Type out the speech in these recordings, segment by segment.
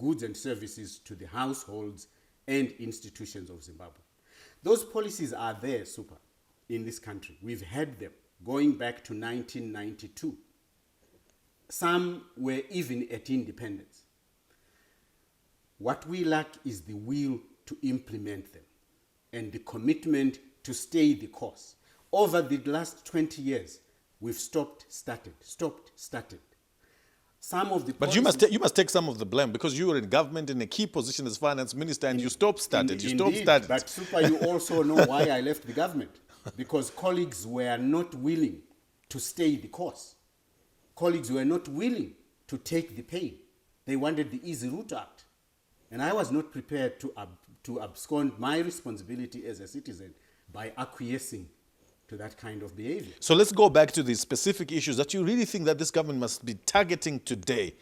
goods and services to the households and institutions of Zimbabwe. Those policies are there, Super, in this country. We've had them going back to 1992. Some were even at independence. What we lack is the will to implement them and the commitment to stay the course. Over the last 20 years, we've stopped, started. Some of the But you must take some of the blame because you were in government in a key position as finance minister and you started. But Super, you also know why I left the government. Because colleagues were not willing to stay the course. Colleagues were not willing to take the pain. They wanted the easy route out. And I was not prepared to abscond my responsibility as a citizen by acquiescing to that kind of behavior. So let's go back to the specific issues that you really think that this government must be targeting today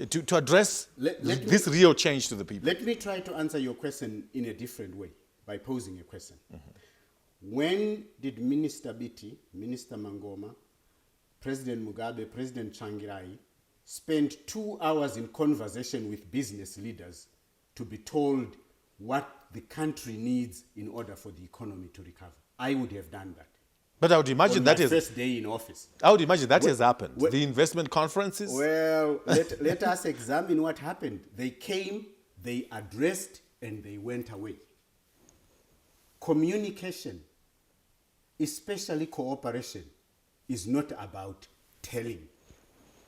to address this real change to the people. Let me try to answer your question in a different way by posing a question. Mm-hmm. When did Minister Biti, Minister Mangoma, President Mugabe, President Changirai spend 2 hours in conversation with business leaders to be told what the country needs in order for the economy to recover? I would have done that. But I would imagine that is first day in office. I would imagine that has happened. The investment conferences. Well, let us examine what happened. They came, they addressed, and they went away. Communication, especially cooperation, is not about telling.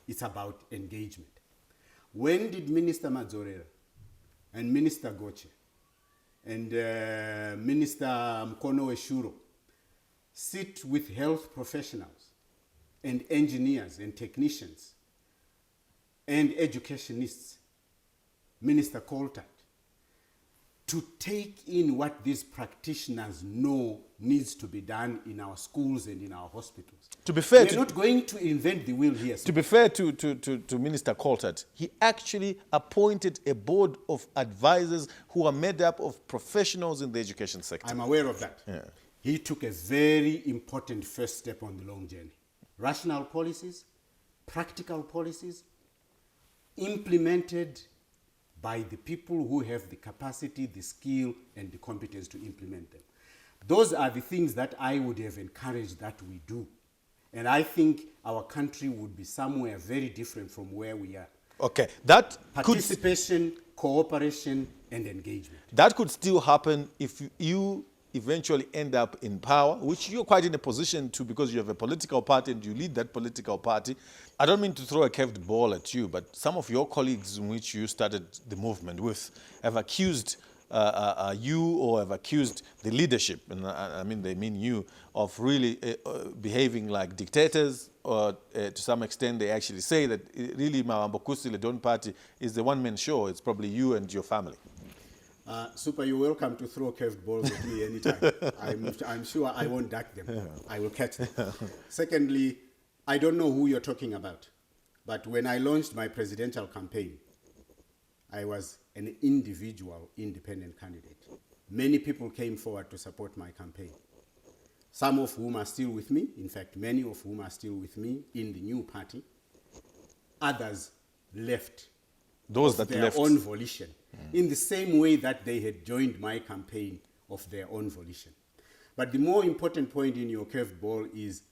It's about engagement. When did Minister Madzorera and Minister Goche and Minister Mkono Eshuro sit with health professionals and engineers and technicians and educationists, Minister Coltart, to take in what these practitioners know needs to be done in our schools and in our hospitals? To be fair, we're not going to invent the wheel here. To be fair to Minister Coltart, he actually appointed a board of advisors who are made up of professionals in the education sector. I'm aware of that. Yeah. He took a very important first step on the long journey. Rational policies, practical policies, implemented by the people who have the capacity, the skill, and the competence to implement them. Those are the things that I would have encouraged that we do. And I think our country would be somewhere very different from where we are. Okay, that participation, cooperation, and engagement. That could still happen if you eventually end up in power, which you're quite in a position to because you have a political party and you lead that political party. I don't mean to throw a curved ball at you, but some of your colleagues in which you started the movement with have accused you or have accused the leadership, and I mean they mean you, of really behaving like dictators, or to some extent they actually say that really Mawambo Kusile Don Party is the one-man show. It's probably you and your family. Super, you're welcome to throw curved balls at me anytime. I'm sure I won't duck them. Yeah. I will catch them. Secondly, I don't know who you're talking about, but when I launched my presidential campaign, I was an individual independent candidate. Many people came forward to support my campaign, some of whom are still with me. In fact, many of whom are still with me in the new party. Others left. Those that their left. own volition, in the same way that they had joined my campaign of their own volition. But the more important point in your curved ball is,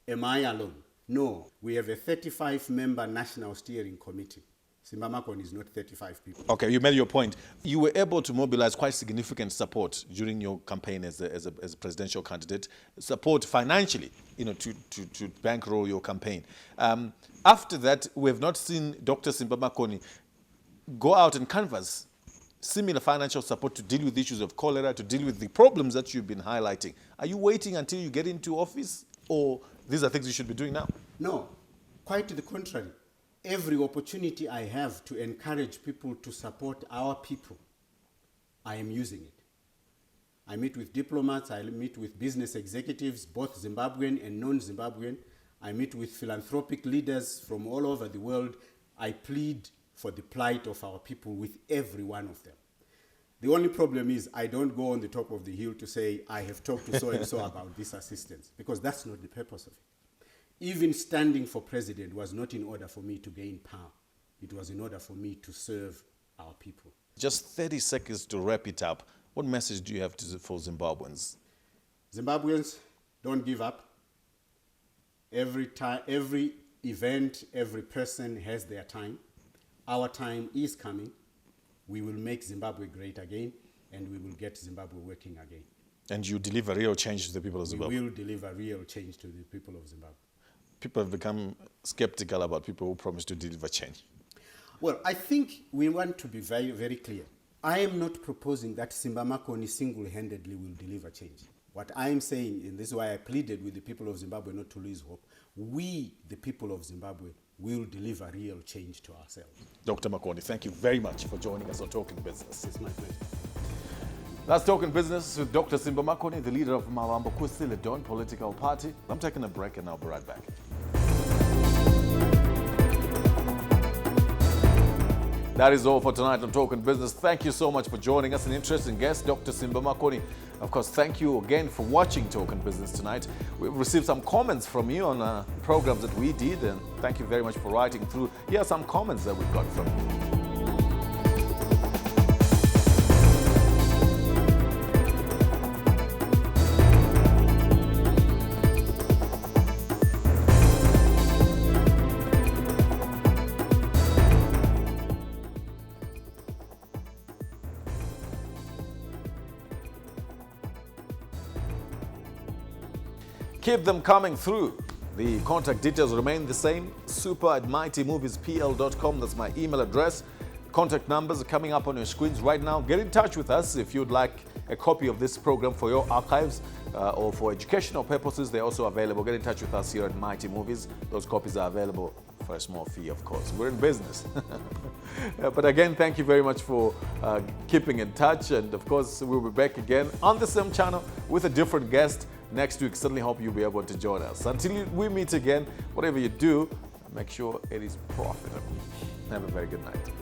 am I alone? No, we have a 35-member National Steering Committee. Simba Makoni is not 35 people. Okay, you made your point. You were able to mobilize quite significant support during your campaign as a presidential candidate, support financially, to bankroll your campaign. After that, we have not seen Dr. Simba Makoni go out and canvass similar financial support to deal with issues of cholera, to deal with the problems that you've been highlighting. Are you waiting until you get into office, or these are things you should be doing now? No, quite to the contrary. Every opportunity I have to encourage people to support our people, I am using it. I meet with diplomats, I meet with business executives, both Zimbabwean and non-Zimbabwean. I meet with philanthropic leaders from all over the world. I plead for the plight of our people with every one of them. The only problem is I don't go on the top of the hill to say I have talked to so-and-so about this assistance, because that's not the purpose of it. Even standing for president was not in order for me to gain power. It was in order for me to serve our people. Just 30 seconds to wrap it up. What message do you have for Zimbabweans? Zimbabweans, don't give up. Every event, every person has their time. Our time is coming. We will make Zimbabwe great again, and we will get Zimbabwe working again. And you deliver real change to the people of Zimbabwe. We will deliver real change to the people of Zimbabwe. People have become skeptical about people who promise to deliver change. Well, I think we want to be very, very clear. I am not proposing that Simba Makoni single-handedly will deliver change. What I am saying, and this is why I pleaded with the people of Zimbabwe not to lose hope, we, the people of Zimbabwe, will deliver real change to ourselves. Dr. Makoni, thank you very much for joining us on Talking Business. It's my pleasure. That's Talking Business with Dr. Simba Makoni, the leader of Mavambo Kusile Don political party. I'm taking a break and I'll be right back. That is all for tonight on Talking Business. Thank you so much for joining us. An interesting guest, Dr. Simba Makoni. Of course, thank you again for watching Talking Business tonight. We've received some comments from you on programs that we did, and thank you very much for writing through. Here are some comments that we've got from you. Keep them coming through. The contact details remain the same. super@mightymoviespl.com. That's my email address. Contact numbers are coming up on your screens right now. Get in touch with us if you'd like a copy of this program for your archives or for educational purposes. They're also available. Get in touch with us here at Mighty Movies. Those copies are available for a small fee, of course. We're in business. But again, thank you very much for keeping in touch. And of course, we'll be back again on the same channel with a different guest next week. Certainly hope you'll be able to join us. Until we meet again, whatever you do, make sure it is profitable. Have a very good night.